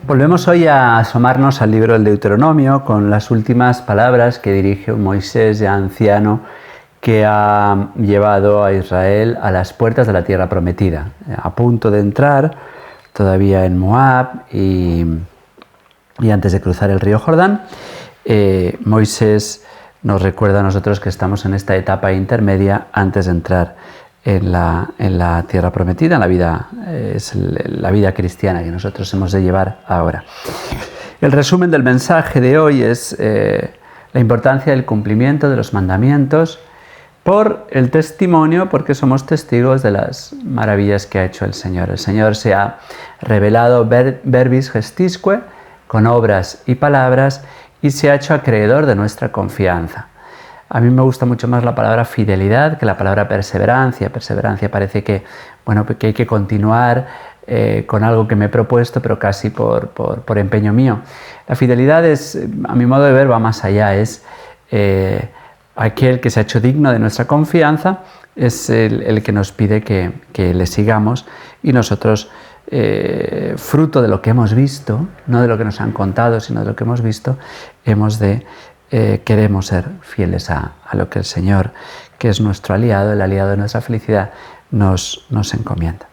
Volvemos hoy a asomarnos al libro del Deuteronomio con las últimas palabras que dirige un Moisés ya anciano que ha llevado a Israel a las puertas de la tierra prometida, a punto de entrar todavía en Moab y antes de cruzar el río Jordán. Moisés nos recuerda a nosotros que estamos en esta etapa intermedia antes de entrar en la tierra prometida, la vida cristiana que nosotros hemos de llevar ahora. El resumen del mensaje de hoy es la importancia del cumplimiento de los mandamientos por el testimonio, porque somos testigos de las maravillas que ha hecho el Señor. El Señor se ha revelado verbis gestisque, con obras y palabras, y se ha hecho acreedor de nuestra confianza. A mí me gusta mucho más la palabra fidelidad que la palabra perseverancia. Perseverancia parece que hay que continuar con algo que me he propuesto, pero casi por empeño mío. La fidelidad es, a mi modo de ver, va más allá. Es aquel que se ha hecho digno de nuestra confianza, es el que nos pide que le sigamos, y nosotros, fruto de lo que hemos visto, no de lo que nos han contado, sino de lo que hemos visto, queremos ser fieles a lo que el Señor, que es nuestro aliado, el aliado de nuestra felicidad, nos encomienda.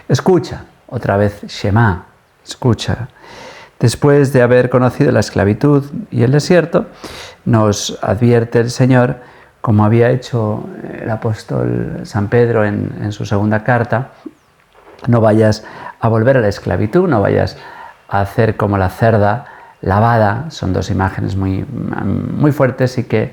Escucha, otra vez Shema, escucha. Después de haber conocido la esclavitud y el desierto, nos advierte el Señor, como había hecho el apóstol San Pedro en su segunda carta: no vayas a volver a la esclavitud, no vayas a hacer como la cerda lavada. Son dos imágenes muy fuertes y que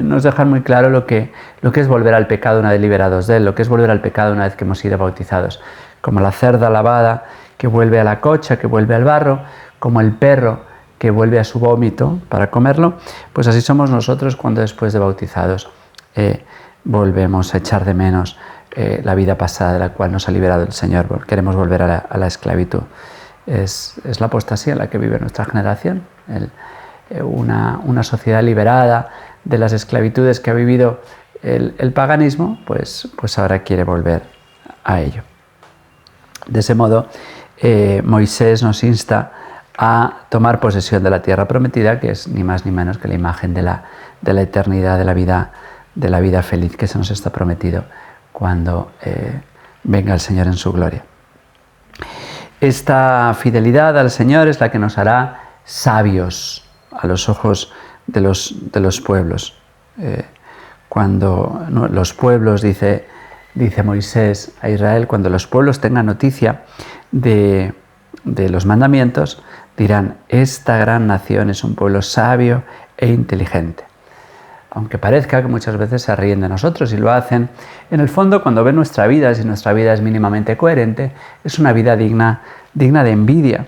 nos dejan muy claro lo que es volver al pecado una vez liberados de él, lo que es volver al pecado una vez que hemos sido bautizados. Como la cerda lavada que vuelve a la cocha, que vuelve al barro, como el perro que vuelve a su vómito para comerlo, pues así somos nosotros cuando después de bautizados volvemos a echar de menos la vida pasada de la cual nos ha liberado el Señor. Queremos volver a la esclavitud. Es la apostasía en la que vive nuestra generación, una sociedad liberada de las esclavitudes que ha vivido el paganismo, pues ahora quiere volver a ello. De ese modo, Moisés nos insta a tomar posesión de la tierra prometida, que es ni más ni menos que la imagen de la eternidad, de la vida feliz que se nos está prometido cuando venga el Señor en su gloria. Esta fidelidad al Señor es la que nos hará sabios a los ojos de los pueblos. Cuando los pueblos, dice Moisés a Israel, cuando los pueblos tengan noticia de los mandamientos, dirán: esta gran nación es un pueblo sabio e inteligente. Aunque parezca que muchas veces se ríen de nosotros, y lo hacen, en el fondo, cuando ven nuestra vida, si nuestra vida es mínimamente coherente, es una vida digna de envidia.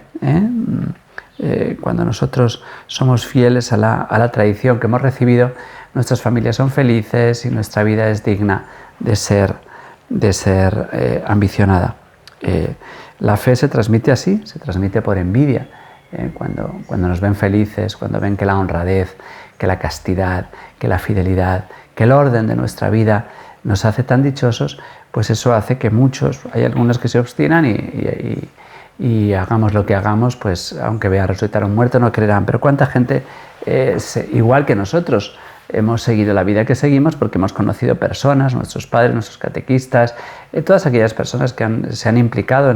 Cuando nosotros somos fieles a la tradición que hemos recibido, nuestras familias son felices y nuestra vida es digna de ser ambicionada. La fe se transmite así, se transmite por envidia. Cuando nos ven felices, cuando ven que la honradez, que la castidad, que la fidelidad, que el orden de nuestra vida nos hace tan dichosos, pues eso hace que muchos, hay algunos que se obstinan y hagamos lo que hagamos, pues aunque vean resucitar a un muerto no creerán. Pero cuánta gente, igual que nosotros, hemos seguido la vida que seguimos porque hemos conocido personas, nuestros padres, nuestros catequistas, todas aquellas personas que se han implicado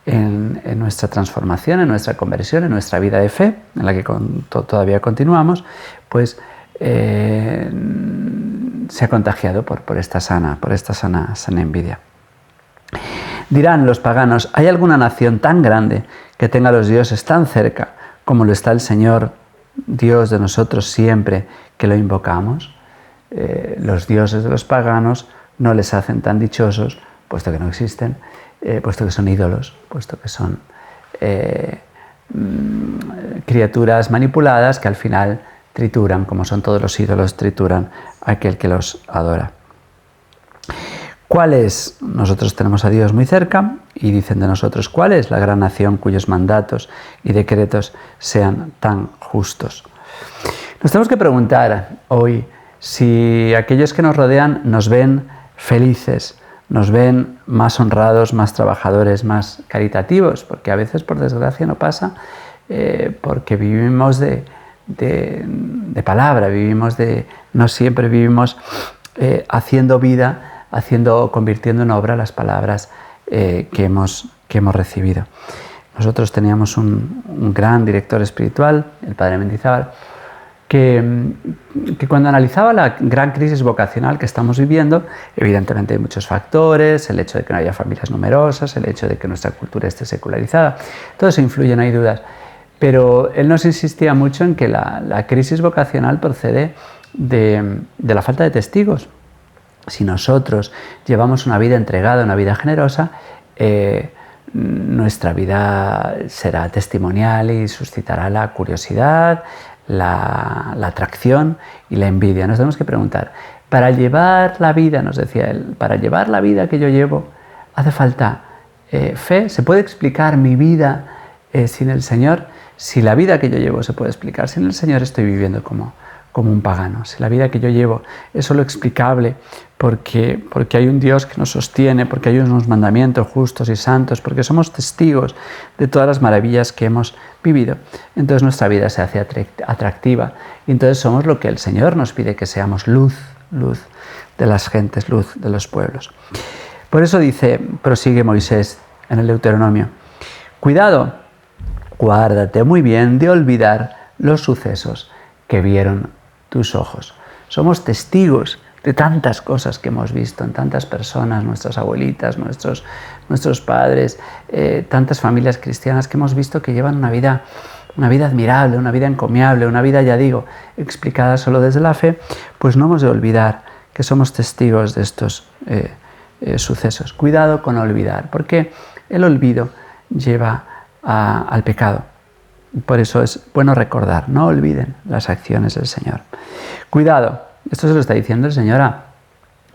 en nuestra transformación, en nuestra conversión, en nuestra vida de fe, en la que todavía continuamos, pues se ha contagiado por esta sana envidia. Dirán los paganos: ¿hay alguna nación tan grande que tenga a los dioses tan cerca como lo está el Señor, Dios de nosotros, siempre que lo invocamos? Los dioses de los paganos no les hacen tan dichosos, puesto que no existen, puesto que son ídolos, puesto que son criaturas manipuladas que al final trituran, como son todos los ídolos, trituran a aquel que los adora. ¿Cuál es? Nosotros tenemos a Dios muy cerca y dicen de nosotros: ¿cuál es la gran nación cuyos mandatos y decretos sean tan justos? Nos tenemos que preguntar hoy si aquellos que nos rodean nos ven felices, nos ven más honrados, más trabajadores, más caritativos, porque a veces, por desgracia, no pasa, porque vivimos de palabra, no siempre vivimos haciendo vida, convirtiendo en obra las palabras que hemos recibido. Nosotros teníamos un gran director espiritual, el padre Mendizábal, que cuando analizaba la gran crisis vocacional que estamos viviendo, evidentemente hay muchos factores, el hecho de que no haya familias numerosas, el hecho de que nuestra cultura esté secularizada, todo eso influye, no hay dudas, pero él nos insistía mucho en que la crisis vocacional procede de la falta de testigos. Si nosotros llevamos una vida entregada, una vida generosa, nuestra vida será testimonial y suscitará la curiosidad, la atracción y la envidia. Nos tenemos que preguntar, para llevar la vida, nos decía él, para llevar la vida que yo llevo, ¿hace falta fe? ¿Se puede explicar mi vida sin el Señor? Si la vida que yo llevo se puede explicar sin el Señor, estoy viviendo como un pagano. Si la vida que yo llevo es solo explicable porque hay un Dios que nos sostiene, porque hay unos mandamientos justos y santos, porque somos testigos de todas las maravillas que hemos vivido, entonces nuestra vida se hace atractiva y entonces somos lo que el Señor nos pide que seamos, luz de las gentes, luz de los pueblos. Por eso prosigue Moisés en el Deuteronomio: cuidado, guárdate muy bien de olvidar los sucesos que vieron tus ojos. Somos testigos de tantas cosas que hemos visto en tantas personas, nuestras abuelitas, nuestros padres, tantas familias cristianas que hemos visto que llevan una vida admirable, una vida encomiable, una vida, ya digo, explicada solo desde la fe. Pues no hemos de olvidar que somos testigos de estos sucesos. Cuidado con olvidar, porque el olvido lleva al pecado. Por eso es bueno recordar, no olviden las acciones del Señor. Cuidado, esto se lo está diciendo el Señor a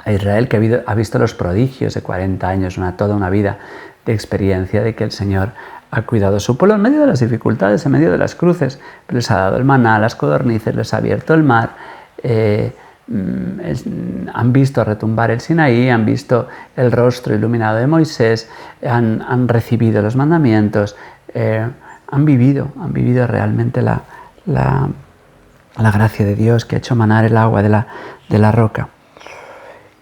Israel, que ha visto los prodigios de 40 años, toda una vida de experiencia de que el Señor ha cuidado a su pueblo en medio de las dificultades, en medio de las cruces. Les ha dado el maná, las codornices, les ha abierto el mar, han visto retumbar el Sinaí, han visto el rostro iluminado de Moisés, han recibido los mandamientos, han vivido realmente la gracia de Dios que ha hecho manar el agua de la roca.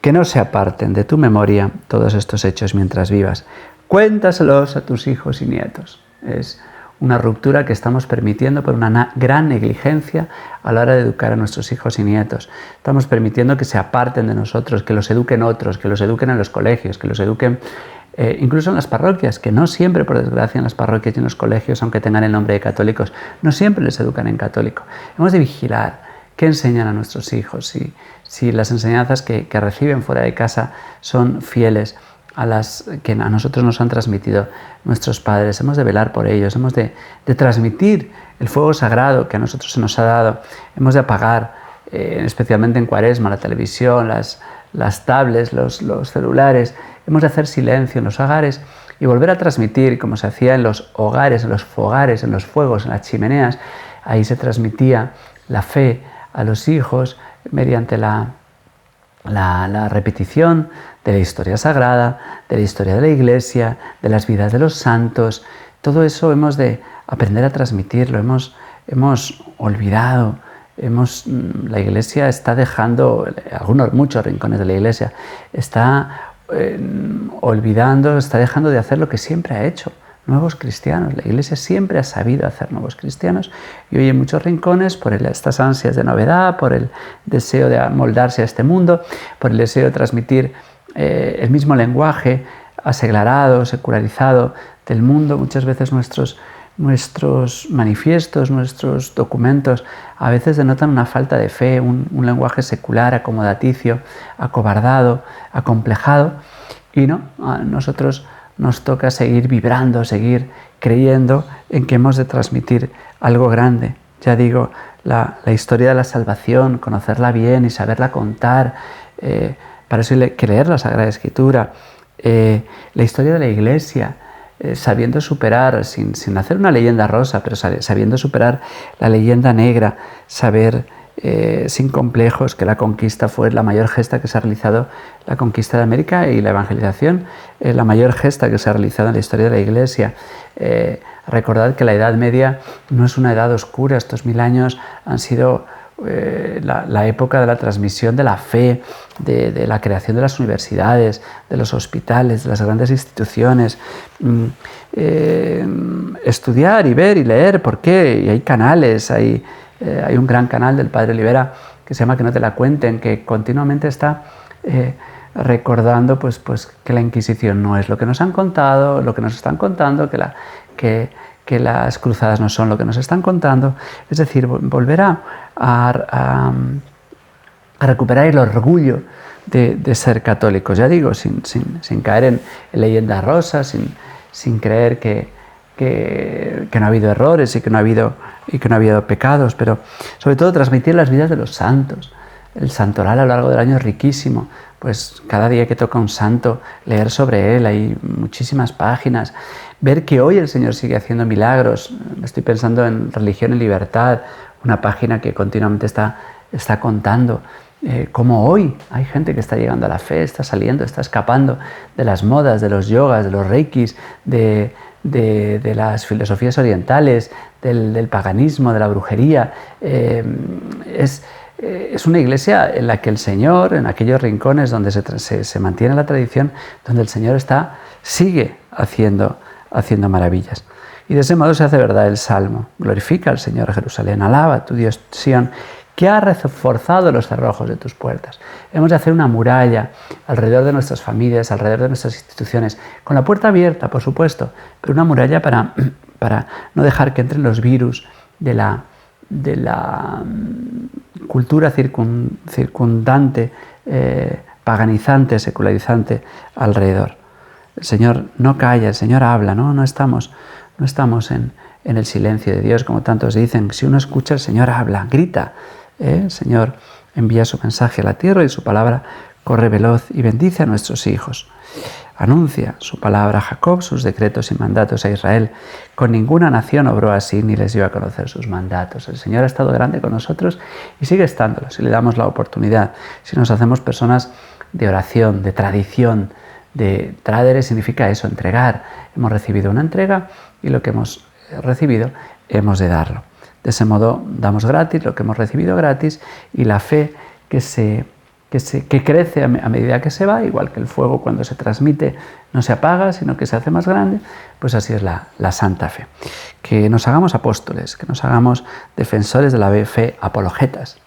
Que no se aparten de tu memoria todos estos hechos mientras vivas. Cuéntaselos a tus hijos y nietos. Es una ruptura que estamos permitiendo por una gran negligencia a la hora de educar a nuestros hijos y nietos. Estamos permitiendo que se aparten de nosotros, que los eduquen otros, que los eduquen en los colegios, que los eduquen incluso en las parroquias, que no siempre, por desgracia, en las parroquias y en los colegios, aunque tengan el nombre de católicos, no siempre les educan en católico. Hemos de vigilar qué enseñan a nuestros hijos, si las enseñanzas que reciben fuera de casa son fieles a las que a nosotros nos han transmitido nuestros padres. Hemos de velar por ellos, hemos de transmitir el fuego sagrado que a nosotros se nos ha dado. Hemos de apagar, especialmente en Cuaresma, la televisión, las tablets, los celulares. Hemos de hacer silencio en los hogares y volver a transmitir, como se hacía en los hogares, en los fogares, en los fuegos, en las chimeneas. Ahí se transmitía la fe a los hijos mediante la repetición de la historia sagrada, de la historia de la Iglesia, de las vidas de los santos. Todo eso hemos de aprender a transmitirlo. Hemos olvidado. La Iglesia está dejando, muchos rincones de la Iglesia, está olvidando, está dejando de hacer lo que siempre ha hecho. Nuevos cristianos. La Iglesia siempre ha sabido hacer nuevos cristianos y hoy en muchos rincones, por estas ansias de novedad, por el deseo de amoldarse a este mundo, por el deseo de transmitir el mismo lenguaje aseglarado, secularizado del mundo, muchas veces nuestros manifiestos, nuestros documentos a veces denotan una falta de fe, un lenguaje secular, acomodaticio, acobardado, acomplejado, y no, a nosotros nos toca seguir vibrando, seguir creyendo en que hemos de transmitir algo grande. Ya digo, la historia de la salvación, conocerla bien y saberla contar, para eso hay que leer la Sagrada Escritura, la historia de la Iglesia, sabiendo superar, sin hacer una leyenda rosa, pero sabiendo superar la leyenda negra, saber sin complejos, que la conquista fue la mayor gesta que se ha realizado, la conquista de América y la evangelización, la mayor gesta que se ha realizado en la historia de la Iglesia. Recordad que la Edad Media no es una edad oscura, estos 1000 años han sido la época de la transmisión de la fe, de la creación de las universidades, de los hospitales, de las grandes instituciones. Estudiar y ver y leer, ¿por qué? Y hay canales, hay un gran canal del Padre Olivera que se llama Que no te la cuenten, que continuamente está recordando pues que la Inquisición no es lo que nos han contado, lo que nos están contando, que las cruzadas no son lo que nos están contando. Es decir, volver a recuperar el orgullo de ser católicos, ya digo, sin caer en leyendas rosas, sin creer que no ha habido errores y que no ha habido pecados, pero sobre todo transmitir las vidas de los santos. El santoral a lo largo del año es riquísimo, pues cada día que toca un santo, leer sobre él, hay muchísimas páginas, ver que hoy el Señor sigue haciendo milagros. Estoy pensando en Religión y Libertad, una página que continuamente está contando cómo hoy hay gente que está llegando a la fe, está saliendo, está escapando de las modas, de los yogas, de los reikis, de las filosofías orientales, del paganismo, de la brujería. Es una iglesia en la que el Señor, en aquellos rincones donde se mantiene la tradición, donde el Señor sigue haciendo maravillas. Y de ese modo se hace verdad el Salmo. Glorifica al Señor, Jerusalén, alaba a tu Dios, Sión, que ha reforzado los cerrojos de tus puertas. Hemos de hacer una muralla alrededor de nuestras familias, alrededor de nuestras instituciones, con la puerta abierta, por supuesto, pero una muralla para no dejar que entren los virus de la cultura circundante, paganizante, secularizante alrededor. El Señor no calla, el Señor habla, no estamos en el silencio de Dios, como tantos dicen. Si uno escucha, el Señor habla, grita. El Señor envía su mensaje a la tierra y su palabra corre veloz y bendice a nuestros hijos. Anuncia su palabra a Jacob, sus decretos y mandatos a Israel. Con ninguna nación obró así ni les dio a conocer sus mandatos. El Señor ha estado grande con nosotros y sigue estándolo si le damos la oportunidad, si nos hacemos personas de oración, de tradición. Tradere significa eso, entregar. Hemos recibido una entrega y lo que hemos recibido hemos de darlo. De ese modo damos gratis lo que hemos recibido gratis, y la fe que crece a medida que se va, igual que el fuego cuando se transmite no se apaga, sino que se hace más grande, pues así es la santa fe. Que nos hagamos apóstoles, que nos hagamos defensores de la fe, apologetas,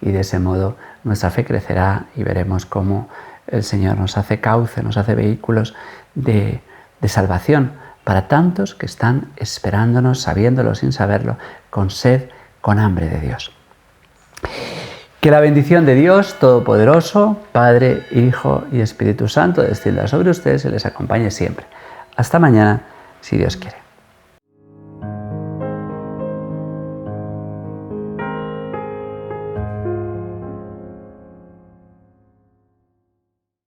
y de ese modo nuestra fe crecerá y veremos cómo el Señor nos hace cauce, nos hace vehículos de salvación para tantos que están esperándonos, sabiéndolo sin saberlo, con sed, con hambre de Dios. Que la bendición de Dios Todopoderoso, Padre, Hijo y Espíritu Santo descienda sobre ustedes y les acompañe siempre. Hasta mañana, si Dios quiere.